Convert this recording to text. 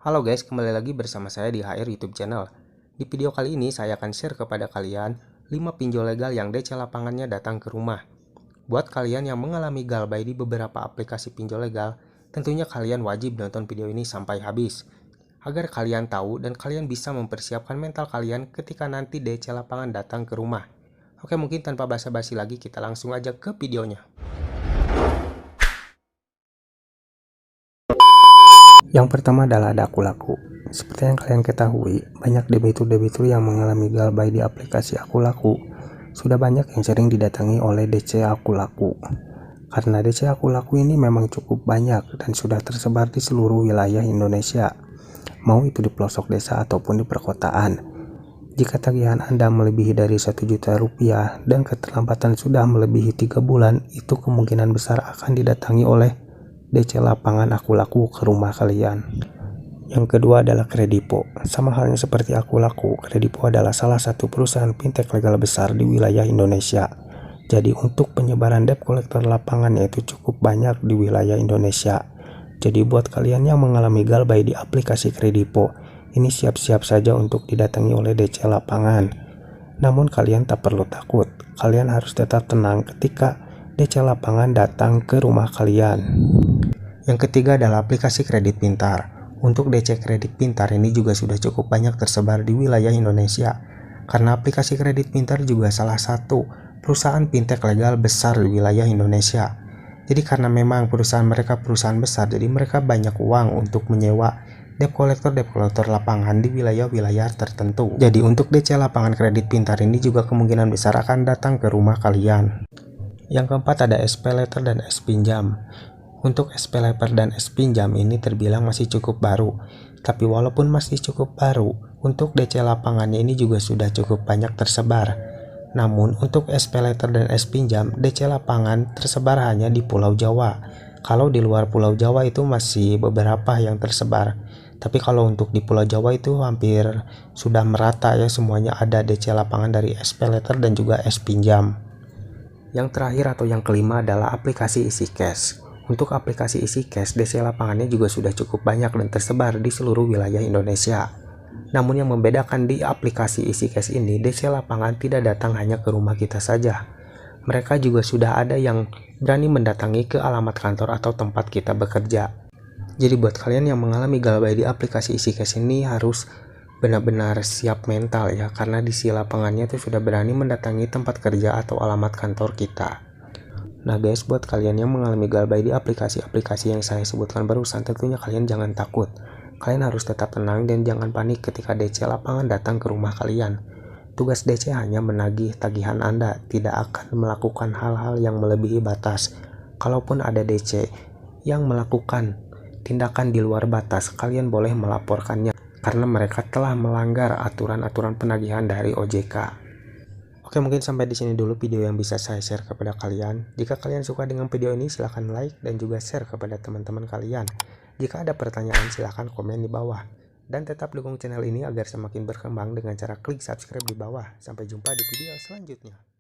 Halo guys, kembali lagi bersama saya di HR YouTube channel. Di video kali ini saya akan share kepada kalian 5 pinjol legal yang DC lapangannya datang ke rumah. Buat kalian yang mengalami galbay di beberapa aplikasi pinjol legal, tentunya kalian wajib nonton video ini sampai habis. Agar kalian tahu dan kalian bisa mempersiapkan mental kalian ketika nanti DC lapangan datang ke rumah. Oke, mungkin tanpa basa-basi lagi kita langsung aja ke videonya. Yang pertama adalah ada Akulaku. Seperti yang kalian ketahui, banyak debitur-debitur yang mengalami galbay di aplikasi Akulaku. Sudah banyak yang sering didatangi oleh DC Akulaku. Karena DC Akulaku ini memang cukup banyak dan sudah tersebar di seluruh wilayah Indonesia, mau itu di pelosok desa ataupun di perkotaan. Jika tagihan Anda melebihi dari 1 juta rupiah dan keterlambatan sudah melebihi 3 bulan, itu kemungkinan besar akan didatangi oleh DC lapangan Akulaku ke rumah kalian. Yang kedua adalah Kredipo. Sama halnya seperti Akulaku, Kredipo adalah salah satu perusahaan fintech legal besar di wilayah Indonesia. Jadi untuk penyebaran debt collector lapangan yaitu cukup banyak di wilayah Indonesia. Jadi buat kalian yang mengalami galbay di aplikasi Kredipo, ini siap-siap saja untuk didatangi oleh DC lapangan. Namun kalian tak perlu takut, kalian harus tetap tenang ketika DC lapangan datang ke rumah kalian. Yang ketiga adalah aplikasi kredit pintar. Untuk DC kredit pintar ini juga sudah cukup banyak tersebar di wilayah Indonesia. Karena aplikasi kredit pintar juga salah satu perusahaan fintech legal besar di wilayah Indonesia. Jadi karena memang perusahaan mereka perusahaan besar, jadi mereka banyak uang untuk menyewa debt collector lapangan di wilayah-wilayah tertentu. Jadi untuk DC lapangan kredit pintar ini juga kemungkinan besar akan datang ke rumah kalian. Yang keempat ada SPayLater dan S-Pinjam. Untuk SPayLater dan S-Pinjam ini terbilang masih cukup baru. Tapi walaupun masih cukup baru, untuk DC lapangannya ini juga sudah cukup banyak tersebar. Namun untuk SPayLater dan S-Pinjam, DC lapangan tersebar hanya di Pulau Jawa. Kalau di luar Pulau Jawa itu masih beberapa yang tersebar. Tapi kalau untuk di Pulau Jawa itu hampir sudah merata ya, semuanya ada DC lapangan dari SPayLater dan juga S-Pinjam. Yang terakhir atau yang kelima adalah aplikasi EasyCash. Untuk aplikasi EasyCash, DC lapangannya juga sudah cukup banyak dan tersebar di seluruh wilayah Indonesia. Namun yang membedakan di aplikasi EasyCash ini, DC lapangan tidak datang hanya ke rumah kita saja. Mereka juga sudah ada yang berani mendatangi ke alamat kantor atau tempat kita bekerja. Jadi buat kalian yang mengalami galbay di aplikasi EasyCash ini harus benar-benar siap mental ya, karena DC lapangannya itu sudah berani mendatangi tempat kerja atau alamat kantor kita. Nah guys, buat kalian yang mengalami galbay di aplikasi-aplikasi yang saya sebutkan barusan, tentunya kalian jangan takut. Kalian harus tetap tenang dan jangan panik ketika DC lapangan datang ke rumah kalian. Tugas DC hanya menagih tagihan Anda, tidak akan melakukan hal-hal yang melebihi batas. Kalaupun ada DC yang melakukan tindakan di luar batas, kalian boleh melaporkannya karena mereka telah melanggar aturan-aturan penagihan dari OJK. Oke, mungkin sampai di sini dulu video yang bisa saya share kepada kalian. Jika kalian suka dengan video ini, silahkan like dan juga share kepada teman-teman kalian. Jika ada pertanyaan, silahkan komen di bawah. Dan tetap dukung channel ini agar semakin berkembang dengan cara klik subscribe di bawah. Sampai jumpa di video selanjutnya.